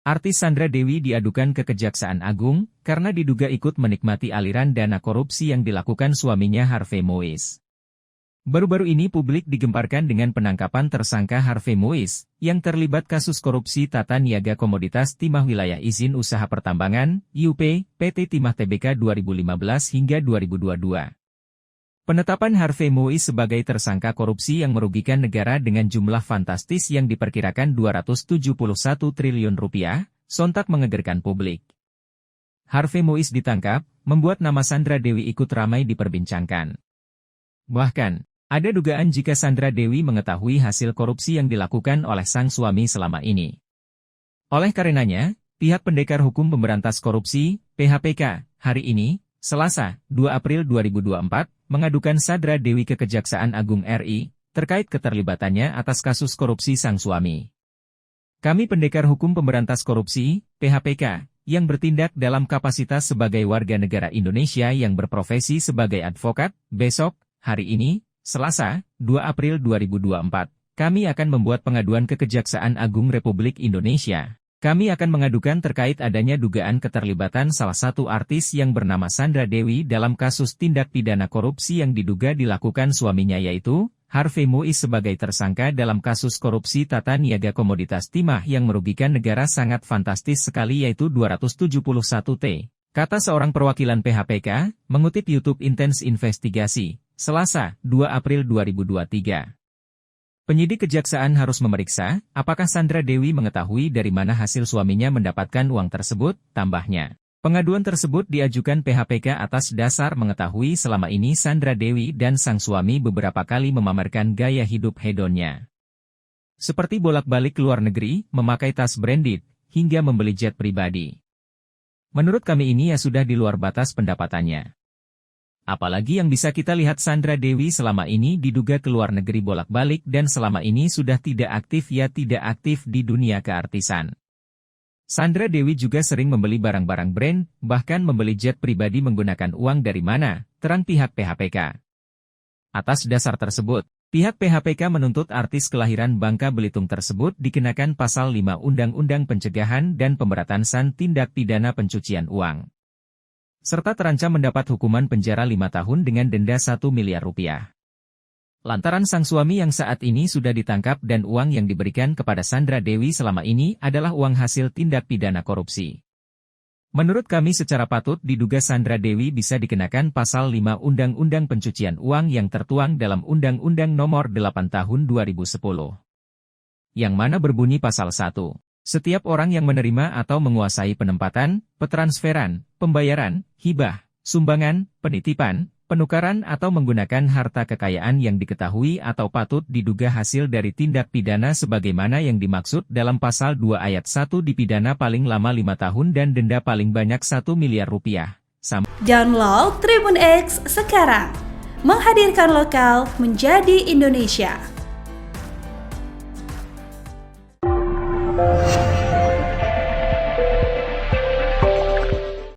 Artis Sandra Dewi diadukan ke Kejaksaan Agung karena diduga ikut menikmati aliran dana korupsi yang dilakukan suaminya Harvey Moise. Baru-baru ini publik digemparkan dengan penangkapan tersangka Harvey Moise yang terlibat kasus korupsi tata niaga komoditas timah wilayah izin usaha pertambangan (IUP) PT Timah Tbk 2015 hingga 2022. Penetapan Harvey Moise sebagai tersangka korupsi yang merugikan negara dengan jumlah fantastis yang diperkirakan 271 triliun rupiah, sontak mengegerkan publik. Harvey Moise ditangkap, membuat nama Sandra Dewi ikut ramai diperbincangkan. Bahkan, ada dugaan jika Sandra Dewi mengetahui hasil korupsi yang dilakukan oleh sang suami selama ini. Oleh karenanya, pihak Pendekar Hukum Pemberantas Korupsi, PHPK, hari ini, Selasa, 2 April 2024, mengadukan Sandra Dewi ke Kejaksaan Agung RI, terkait keterlibatannya atas kasus korupsi sang suami. Kami Pendekar Hukum Pemberantas Korupsi, PHPK, yang bertindak dalam kapasitas sebagai warga negara Indonesia yang berprofesi sebagai advokat, besok, hari ini, Selasa, 2 April 2024, kami akan membuat pengaduan ke Kejaksaan Agung Republik Indonesia. Kami akan mengadukan terkait adanya dugaan keterlibatan salah satu artis yang bernama Sandra Dewi dalam kasus tindak pidana korupsi yang diduga dilakukan suaminya yaitu Harvey Moise sebagai tersangka dalam kasus korupsi tata niaga komoditas timah yang merugikan negara sangat fantastis sekali yaitu 271 T. Kata seorang perwakilan PHPK, mengutip YouTube Intens Investigasi, Selasa, 2 April 2023. Penyidik kejaksaan harus memeriksa, apakah Sandra Dewi mengetahui dari mana hasil suaminya mendapatkan uang tersebut, tambahnya. Pengaduan tersebut diajukan PHPK atas dasar mengetahui selama ini Sandra Dewi dan sang suami beberapa kali memamerkan gaya hidup hedonnya. Seperti bolak-balik ke luar negeri, memakai tas branded, hingga membeli jet pribadi. Menurut kami ini ya sudah di luar batas pendapatannya. Apalagi yang bisa kita lihat Sandra Dewi selama ini diduga ke luar negeri bolak-balik dan selama ini sudah tidak aktif di dunia keartisan. Sandra Dewi juga sering membeli barang-barang brand, bahkan membeli jet pribadi menggunakan uang dari mana, terang pihak PHPK. Atas dasar tersebut, pihak PHPK menuntut artis kelahiran Bangka Belitung tersebut dikenakan pasal 5 Undang-Undang Pencegahan dan Pemberantasan Tindak Pidana Pencucian Uang. Serta terancam mendapat hukuman penjara 5 tahun dengan denda 1 miliar rupiah. Lantaran sang suami yang saat ini sudah ditangkap dan uang yang diberikan kepada Sandra Dewi selama ini adalah uang hasil tindak pidana korupsi. Menurut kami secara patut diduga Sandra Dewi bisa dikenakan pasal 5 Undang-Undang Pencucian Uang yang tertuang dalam Undang-Undang Nomor 8 Tahun 2010. Yang mana berbunyi pasal 1. Setiap orang yang menerima atau menguasai penempatan, petransferan, pembayaran, hibah, sumbangan, penitipan, penukaran atau menggunakan harta kekayaan yang diketahui atau patut diduga hasil dari tindak pidana sebagaimana yang dimaksud dalam pasal 2 ayat 1 dipidana paling lama 5 tahun dan denda paling banyak 1 miliar rupiah. Download Tribun X sekarang, menghadirkan lokal menjadi Indonesia.